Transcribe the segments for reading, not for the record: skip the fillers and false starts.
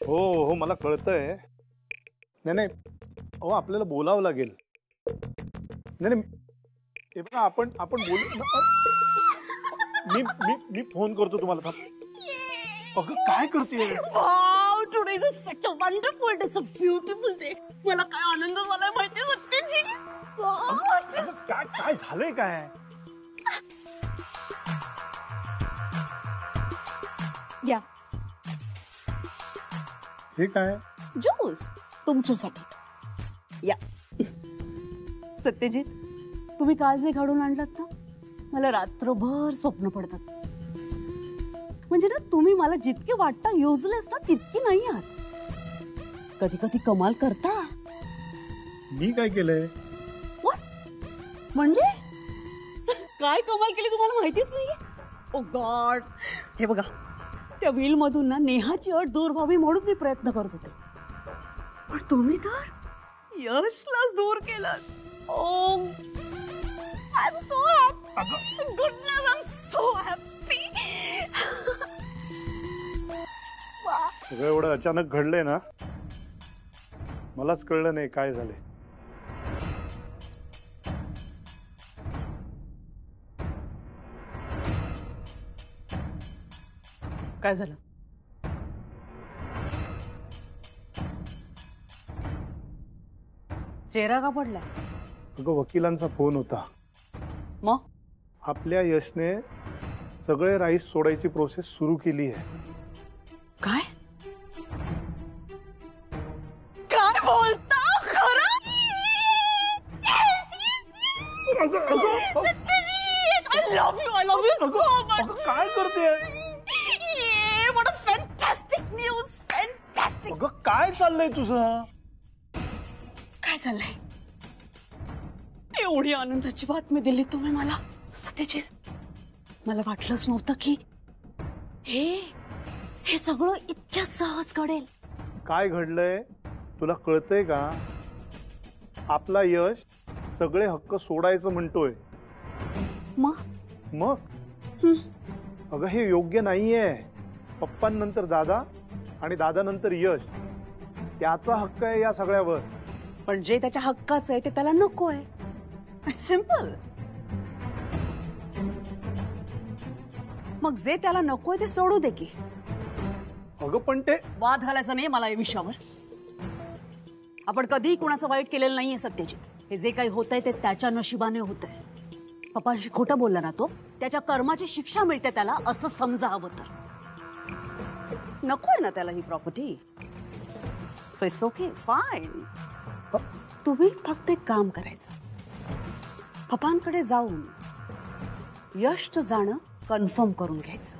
हो हो मला कळतंय. नाही नाही, अहो आपल्याला बोलावं लागेल. नाही नाही, हे बघा आपण आपण बोलू. मी मी मी फोन करतो तुम्हाला. थांब. अगं काय करते? Wow, today is such a wonderful day, it's a beautiful day. मला काय आनंद झालाय माहिती सत्यजी. अगं काय काय झालंय काय? या हे काय? ज्यूस तुमच्यासाठी. या सत्यजित, तुम्ही काल जे घडून आणलात ना, मला रात्रभर स्वप्न पडतात. म्हणजे ना, तुम्ही मला जितके वाटता युजलेस ना, तितकी नाही आहात. कधी कधी कमाल करता. मी काय केलंय? म्हणजे काय कमाल केली तुम्हाला माहितीच नाहीये? ओ गॉड, हे बघा, त्या व्हील मधून ना नेहाची अट दूर व्हावी म्हणून मी प्रयत्न करत होते, पण तुम्ही तर यशलाच दूर केलं. Oh I am so happy. Goodness, I am so happy. सगळं एवढं अचानक घडलंय ना, मलाच कळलं नाही काय झालंय. काय झालं? चेहरा का पडलाय? अगं वकिलांचा फोन होता. मग आपल्या यशने सगळे राईस सोडायची प्रोसेस सुरू केली आहे. काय काय बोलता? खरं? I love you. I love you so much. काय करते? What a fantastic news. Fantastic. अगं काय चाललंय तुझं? काय चाललंय? एवढी आनंदाची बातमी दिली तुम्ही मला सत्यजित. मला वाटलंच नव्हतं की हे सगळं इतक्या सहज घडेल. काय घडलंय तुला कळतंय का? आपला यश सगळे हक्क सोडायचं म्हणतोय. मग अगं हे योग्य नाहीये. पप्पांनंतर दादा आणि दादानंतर यश, त्याचा हक्क आहे या सगळ्यावर. पण जे त्याच्या हक्काचं आहे ते त्याला नको आहे. सिंपल. मग जे त्याला नकोय ते सोडू दे की. अगं पण ते वाद घालायचा नाही मला या विषयावर. आपण कधीही कुणाचं वाईट केलेलं नाहीये सत्यजित. हे जे काही होतंय ते त्याच्या नशिबाने होतंय. पप्पांशी खोटं बोलला ना तो, त्याच्या कर्माची शिक्षा मिळते त्याला, असं समजा हवं तर. नकोय ना त्याला ही property. So it's okay, fine. तुम्ही फक्त एक काम करायचं, पप्पांकडे जाऊन यशचं जाणं कन्फर्म करून घ्यायचं.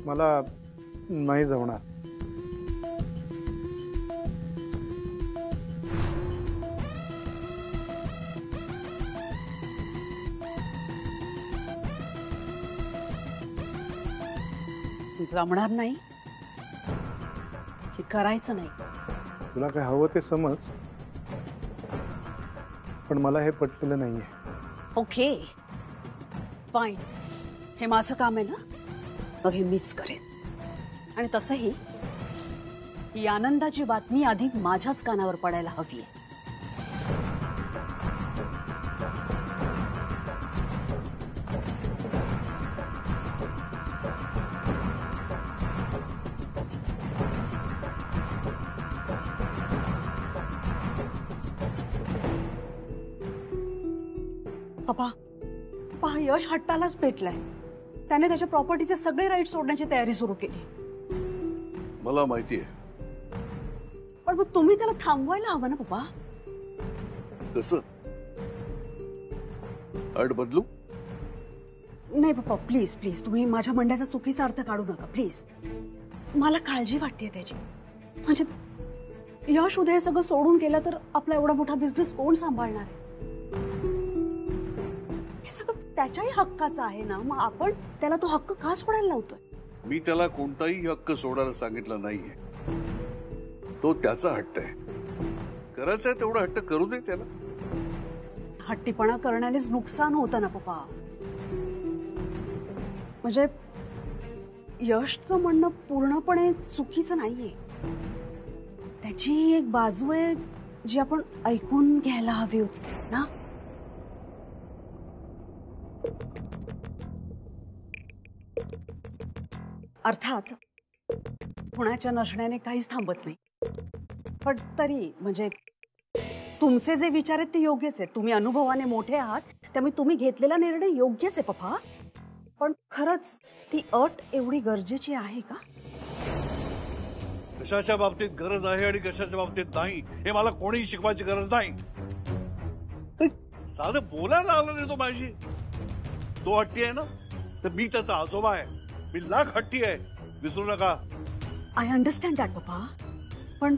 मला नाही जमणार. जमणार नाही की करायचं नाही? तुला काय हवं ते समज, पण मला हे पटलेलं नाहीये. Okay fine. हे माझं काम आहे ना, मग हे मीच करेन. आणि तसंही ही आनंदाची बातमी आधी माझ्याच कानावर पडायला हवी आहे. पप्पा, पहा, यश हट्टालाच पेटलाय. त्याने त्याच्या प्रॉपर्टीचे सगळे राईट सोडण्याची तयारी सुरू केली. मला माहिती आहे. पण मग तुम्ही त्याला थांबवायला हवं ना पप्पा. कसं? अट बदलू? नाही पप्पा, प्लीज प्लीज, तुम्ही माझ्या म्हणण्याचा चुकीचा अर्थ काढू नका प्लीज. मला काळजी वाटते त्याची. म्हणजे यश उद्या हे सगळं सोडून गेलं तर आपला एवढा मोठा बिझनेस कोण सांभाळणार आहे? हे सगळं त्याच्याही हक्काचं आहे ना, मग आपण त्याला तो हक्क का सोडायला लावतोय? मी त्याला कोणताही हक्क सोडायला सांगितलं नाहीये. तो त्याचा हट्ट आहे. करायचा आहे तेवढा हट्ट करू दे त्याला. हट्टीपणा करण्यानेच नुकसान होतं ना पप्पा. म्हणजे यशचं म्हणणं पूर्णपणे चुकीचं नाहीये. त्याची एक बाजू आहे जी आपण ऐकून घ्यायला हवी होती ना. अर्थात पुण्याच्या नसण्याने काहीच थांबत नाही, पण तरी म्हणजे तुमचे जे विचार आहेत ते योग्यच आहेत. तुम्ही अनुभवाने मोठे आहात, त्यामुळे तुम्ही घेतलेला निर्णय योग्यच आहे पप्पा. पण खरंच ती अट एवढी गरजेची आहे का? कशाच्या बाबतीत गरज आहे आणि कशाच्या बाबतीत नाही हे मला कोणीही शिकवायची गरज नाही. साधं बोलायला आलं नाही तो माझी. तो हट्टी आहे ना, तर मी त्याचा आजोबा आहे. मी लाख हट्टी आहे, विसरू नका. आय अंडरस्टँड दॅट पप्पा, पण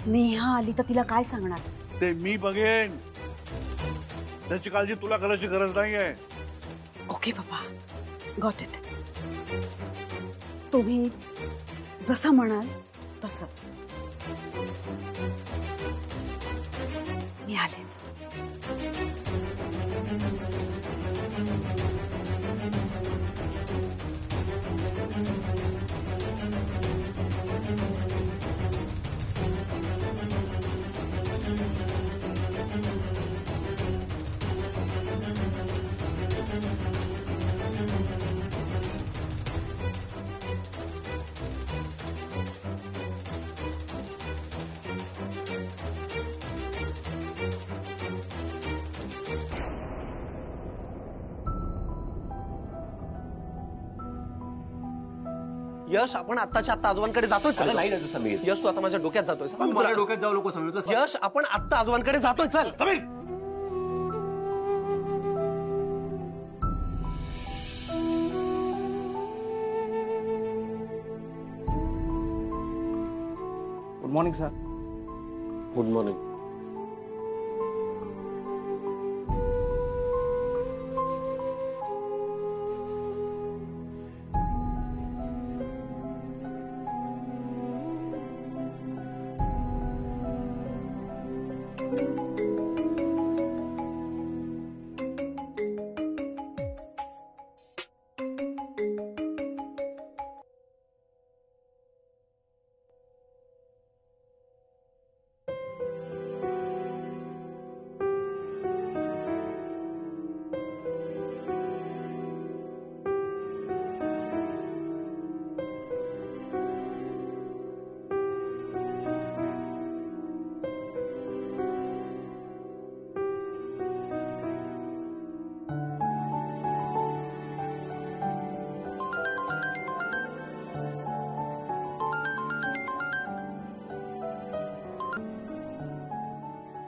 नेहा आली तर तिला काय सांगणार? ते मी बघेन. त्याची काळजी तुला करायची गरज नाही आहे. ओके पप्पा, गॉट इट. तुम्ही जसं म्हणाल तसंच. मी आलेच. यश, आपण आत्ताच्या आत्ता आजोबांकडे जातोय. नाही जायचं समीर. यश, तू आता माझ्या डोक्यात जातोय. मला डोक्यात जाऊ नको समीर. यश, आपण आत्ता आजोबांकडे जातोय. चल Sameer, good morning sir. Good morning.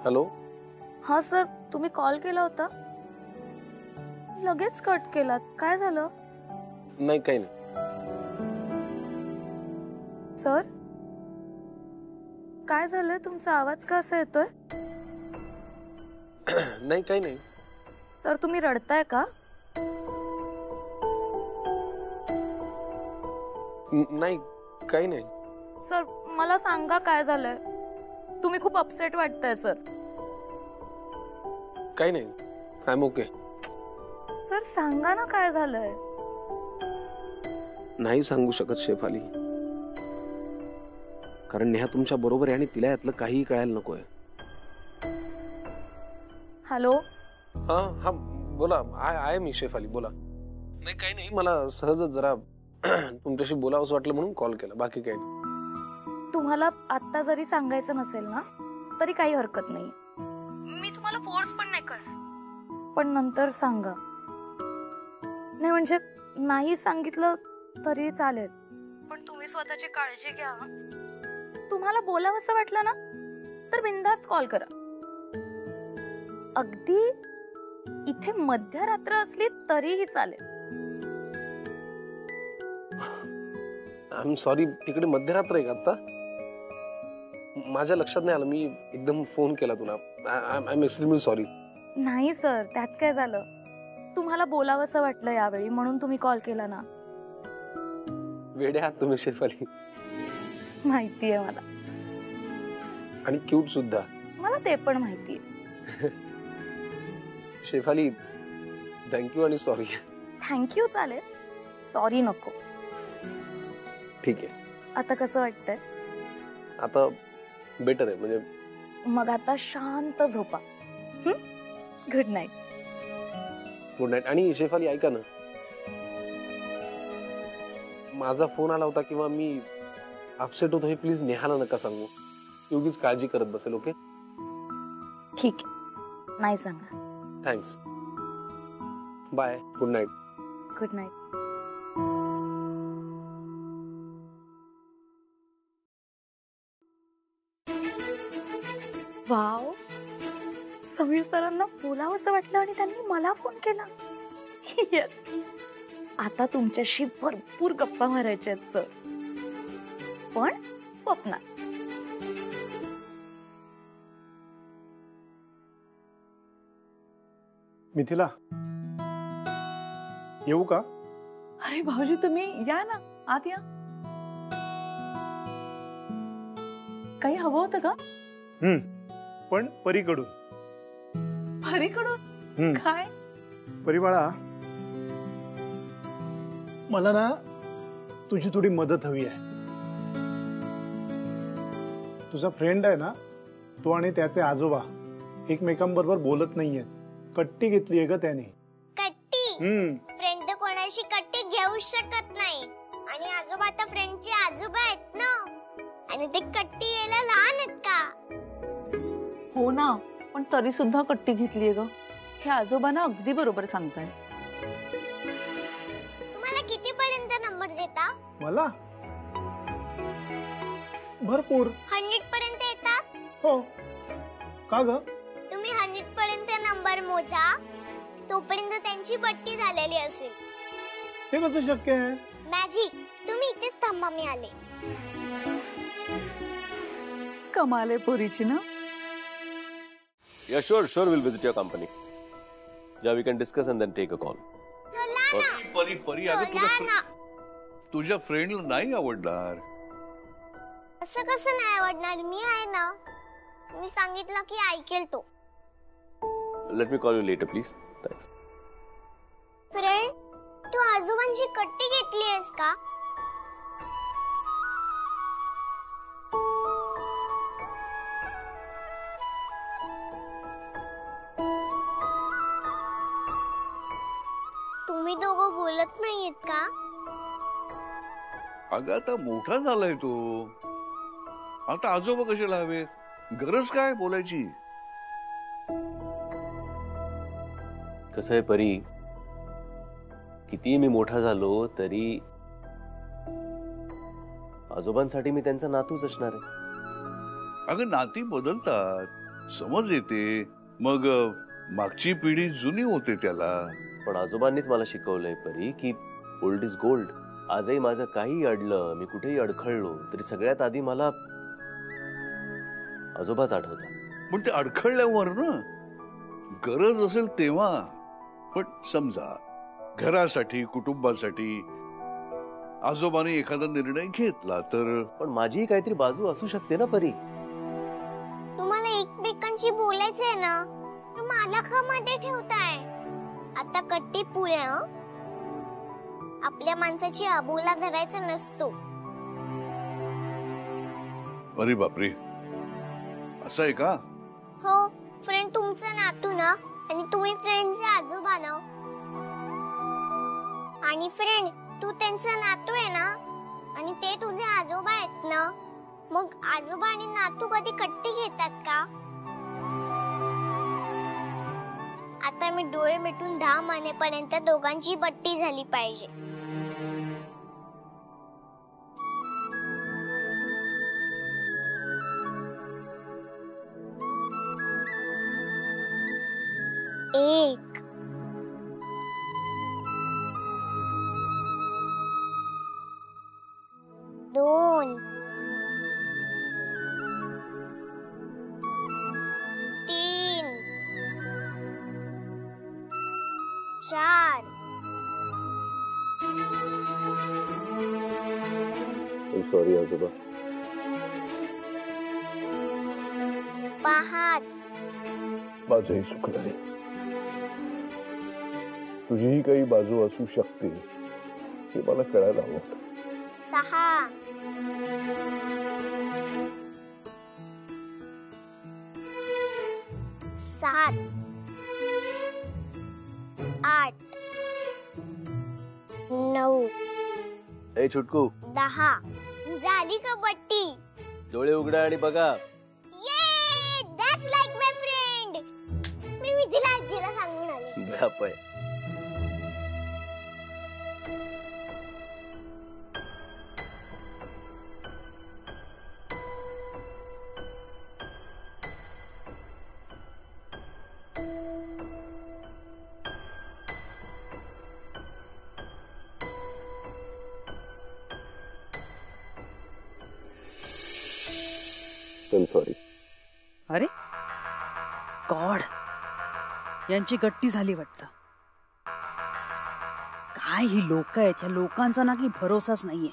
Hello. हा सर, तुम्ही कॉल केला होता? लगेच कट केलात, काय झालं? नाही, काही नाही. सर, काय झालंय? तुमचा आवाज का असा येतोय? नाही, काही नाही. सर, तुम्ही रडताय का? नाही, काही नाही. सर, मला सांगा काय झालंय. तुम्ही खूप अपसेट वाटताय सर. काही नाही, आय एम ओके. सर, सांगा ना काय झालंय. नाही सांगू शकत शेफाली, कारण नेहा तुमच्या बरोबर आहे आणि तिला यातलं काहीही कळायला नकोय. हॅलो. हा हा, बोला. आहे मी शेफाली, बोला. नाही, काही नाही, मला सहजच जरा तुमच्याशी बोलावंसं वाटलं म्हणून कॉल केला, बाकी काही नाही. तुम्हाला आता जरी सांगायचं नसेल ना तरी काही हरकत नाही. मी तुम्हाला फोर्स पण नाही करणार, पण नंतर सांगा. नाही म्हणजे नाही सांगितलं तरी चालेल, पण तुम्ही स्वतःची काळजी घ्या. तुम्हाला बोलावंसं वाटलं ना तर बिनधास्त कॉल करा. अगदी इथे मध्यरात्र असली तरीही चालेल. आय एम सॉरी, तिकडे मध्यरात्र आहे का आता? माझ्या लक्षात नाही आलं, मी एकदम फोन केला तुला. I am extremely sorry. नाही सर, त्यात काय झालं. तुम्हाला बोलावंसं वाटलं यावेळी म्हणून तुम्ही कॉल केला ना. वेडे आहात तुम्ही शेफाली. माहितीये मला, आणि क्यूट सुद्धा. मला ते पण माहितीये. शेफाली, थँक्यू आणि सॉरी. थँक्यू चालेल, सॉरी नको. ठीक आहे. आता कसं वाटतंय? आता बेटर आहे म्हणजे. मग आता शांत झोपा. Good night. Good night. आणि शेफाली ऐका ना, माझा फोन आला होता किंवा मी अपसेट होतो हे प्लीज नेहाला नका सांगू. ती उगीच काळजी करत बसेल. ओके? ठीक आहे, नाही सांगा. Thanks. Bye. Good night. Good night. Wow, Sameer सरांना बोलावं असं वाटलं आणि त्यांनी मला फोन केला. येस, आता तुमच्याशी भरपूर गप्पा मारायच्या आहेत सर, पण स्वप्नात. मिथिला, येऊ का? अरे भाऊजी, तुम्ही या ना, आत या. काही हवं होतं का? पण परीकडून. परीकडून? काय? परिबाळा, मला ना तुझी थोडी मदत हवी आहे. तुझा फ्रेंड आहे ना, तो आणि त्याचे आजोबा एकमेकांबरोबर बोलत नाहीये. कट्टी घेतलीये ग त्याने. कट्टी? फ्रेंड कोणाशी कट्टी घेऊ शकत नाही. आणि आजोबा तर फ्रेंडचे आजोबा आहेत ना, आणि ते कट्टी यायला लहान आहेत का? हो ना, पण तरी सुद्धा कट्टी घेतलीये ग. हे आजोबांना अगदी बरोबर सांगताय. तुम्हाला किती पर्यंत नंबर देता? मला भरपूर. 100 पर्यंत येतात? हो. का ग? तुम्ही 100 पर्यंत नंबर मोजा, तोपर्यंत त्यांची पट्टी झालेली असेल. हे कसं शक्य आहे? मॅजिक. तुम्ही इथेच थांबा, मी आले. कमाल आहे पोरीची ना. Yeah, sure, we'll visit your company. Yeah, we can discuss and then take a call. परी परी, अगं तुझ्या फ्रेंडला नाही आवडणार. असं कसं नाही आवडणार? मी आहे ना, मी सांगितलं की ऐकेल तो. Let me call you later, please. Thanks. Friend, तू आजोबांची कट्टी घेतली आहेस का? तुम्ही दोघं बोलत नाहीयेत का? अगं आता मोठा झालाय तो, आता आजोबा कशाला हवे? गरज काय बोलायची? कसं आहे परी, किती मी मोठा झालो तरी आजोबांसाठी मी त्यांचा नातूच असणार आहे. अगं नाती बदलतात, समज येते, मग मागची पिढी जुनी होते त्याला. पण आजोबांनीच मला शिकवलंय परी की ओल्ड इज गोल्ड. आजही माझं काही अडलं, मी कुठेही अडखळलो तरी सगळ्यात आधी मला आजोबाच आठवतात. पण ते अडखळल्यावर ना, गरज असेल तेव्हा. पण समजा घरासाठी, कुटुंबासाठी आजोबाने एखादा निर्णय घेतला तर. पण माझीही काहीतरी बाजू असू शकते ना परी. तुम्हाला एकमेकांशी बोलायचंय ना, तर मला का मध्ये ठेवताय? आता कट्टी पुढे. आपल्या माणसाची अबोला धरायचा नसतो. अरे बापरे, असं आहे का? हो, फ्रेंड तुमचा नातू ना, आणि तुम्ही फ्रेंडचे आजोबा ना. आणि फ्रेंड, तू त्यांचा नातू आहे ना, आणि ते तुझे आजोबा आहेत ना. मग आजोबा आणि नातू कधी कट्टी घेतात का? आता मी डोळे मिटून 10 महिनेपर्यंत दोघांची बट्टी झाली पाहिजे. एक, दोन, तीन, चार, सॉरी आजोबा. 5, माझंही चुकलं आहे. तुझीही काही बाजू असू शकते हे मला कळायला हवं. 6, 7 8 9 ए छुटकू, 10 झाली का बट्टी? डोळे उघडा आणि बघा. ये दॅट्स लाईक माय फ्रेंड. मी विधीला आजीला सांगून आले. झापय. सॉरी. अरे गॉड, यांची गट्टी झाली वाटतं. काय ही लोक आहेत, या लोकांचा ना की भरोसाच नाहीये.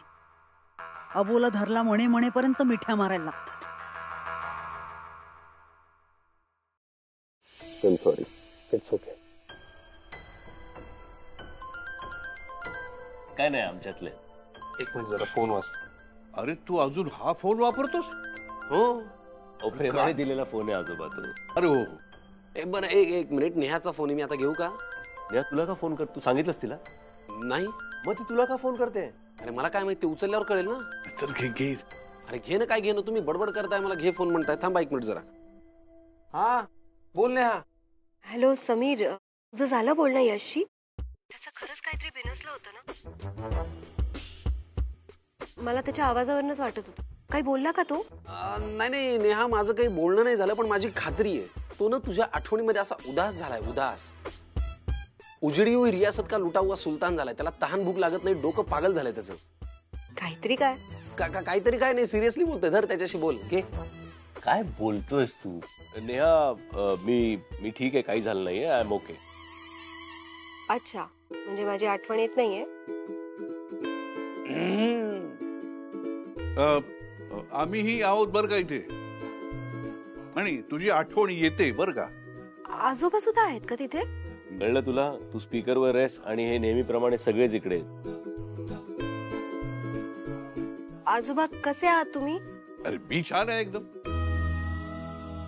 अबोला धरला म्हणेपर्यंत मिठ्या मारायला लागतात. सॉरी. It's okay. काय नाही आमच्यातले. एक मिनिट जरा फोन वाजतो. अरे तू अजून हा फोन वापरतोस? हो प्रेमाने दिलेला फोन आहे आजोबा तो. अरे हो. बरं एक मिनिट, नेहाचा फोन आहे, मी आता घेऊ का? नेहा तुला का फोन कर? तू सांगितलंस तिला? नाही. मग ती तुला का फोन करते? अरे मला काय माहिती, उचलल्यावर कळेल ना. चल घे. अरे घे ना, काय घे ना, तुम्ही बडबड करताय, मला घे फोन म्हणताय. थांबा एक मिनिट जरा. हा बोल नेहा. हॅलो समीर, तुझं झालं बोलणं यशशी? त्याचं खरंच काहीतरी बिनसलं होतं ना? मला त्याच्या आवाजावरूनच वाटत होतं. काही बोलला का तो? नाही नेहा, माझं काही बोलणं नाही झालं, पण माझी खात्री आहे तो ना तुझ्या आठवणीमध्ये असा उदास झालाय. उदास. उजड़ी हुई रियासत का लुटा हुआ सुलतान झालाय. त्याला तहान भूक लागत नाही, डोकं पागल झालंय त्याचं. काहीतरी काय? काहीतरी काय नाही, सिरियसली बोलतोय. धर त्याच्याशी बोल. घे. काय बोलतोयस तू? नेहा मी ठीक आहे, काही झालं नाहीये. I am okay. अच्छा, म्हणजे माझी आठवण येत नाहीये? आम्हीही आहोत बर का इथे, आणि तुझी आठवण येते बर का. आजोबा सुद्धा आहेत का तिथे? कळलं तुला? तू स्पीकरवर आहेस आणि हे नेहमीप्रमाणे सगळेच इकडे. आजोबा कसे आहात तुम्ही? अरे मी छान आहे एकदम.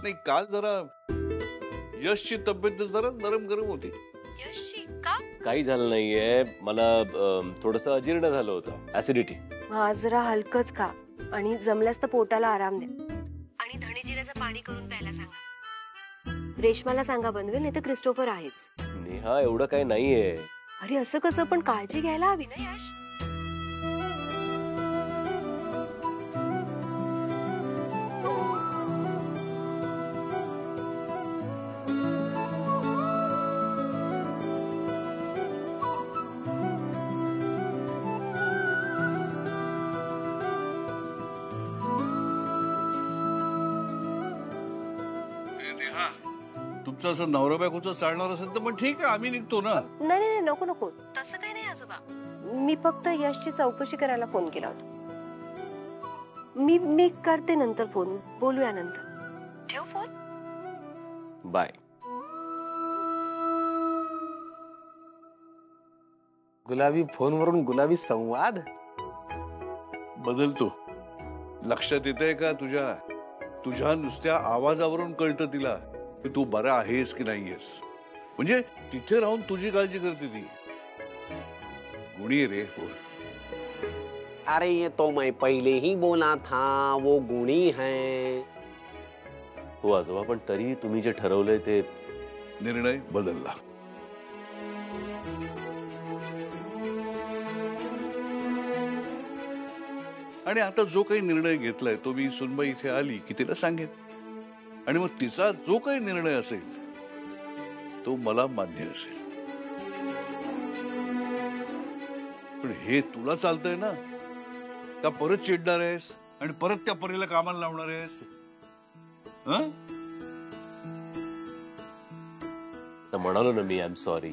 नाही, काल जरा यशची तब्येत जरा नरम गरम होती. यशची का? काही झालं नाहीये, मला थोडस अजीर्ण झालं होतं, ऍसिडिटी. आज जरा हलकच का, आणि जमल्यास तर पोटाला आराम द्या, आणि धणे जिऱ्याचं पाणी करून प्यायला सांगा. रेशमाला सांगा बनवेल, नाही तर क्रिस्टोफर आहेच. नेहा एवढं काही नाहीये. अरे असं कसं, पण काळजी घ्यायला हवी ना यश. तुमचं असं नवरा बायकोचं चालणार असेल तर मग ठीक आहे, आम्ही निघतो ना. नाही नको, तसं काही नाही आजोबा. मी फक्त यशची चौकशी करायला फोन केला होता. मी करते नंतर फोन, बोलूया नंतर. ठेव फोन. बाय. गुलाबी फोनवरून गुलाबी संवाद बदलतो. लक्षात येतंय का तुझ्या नुसत्या आवाजावरून कळतं तिला की तू बरा आहेस की नाहीयेस. म्हणजे तिथे राहून तुझी काळजी करते ती. गुणी रे. अरे ये तो मैं पहले ही बोला था, वो गुणी है. हो आजोबा, पण तरी तुम्ही जे ठरवलंय ते. निर्णय बदलला. आणि आता जो काही निर्णय घेतलाय तो मी सुनबाई इथे आली की तिला सांगेन, आणि मग तिचा जो काही निर्णय असेल तो मला मान्य असेल. पण हे तुला चालतंय ना, का परत चिडणार आहेस आणि परत त्या परीला कामाला लावणार आहेस? म्हणालो ना मी, आय एम सॉरी.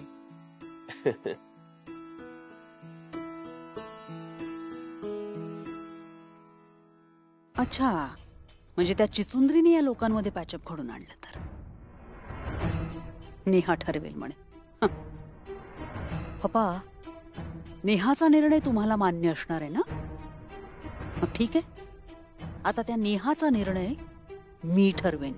अच्छा, म्हणजे त्या चिचुंद्रीने या लोकांमध्ये पॅचअप घडून आणलं तर नेहा ठरवेल म्हणे. पप्पा, नेहाचा निर्णय तुम्हाला मान्य असणार आहे ना? मग ठीक आहे, आता त्या नेहाचा निर्णय मी ठरवेन.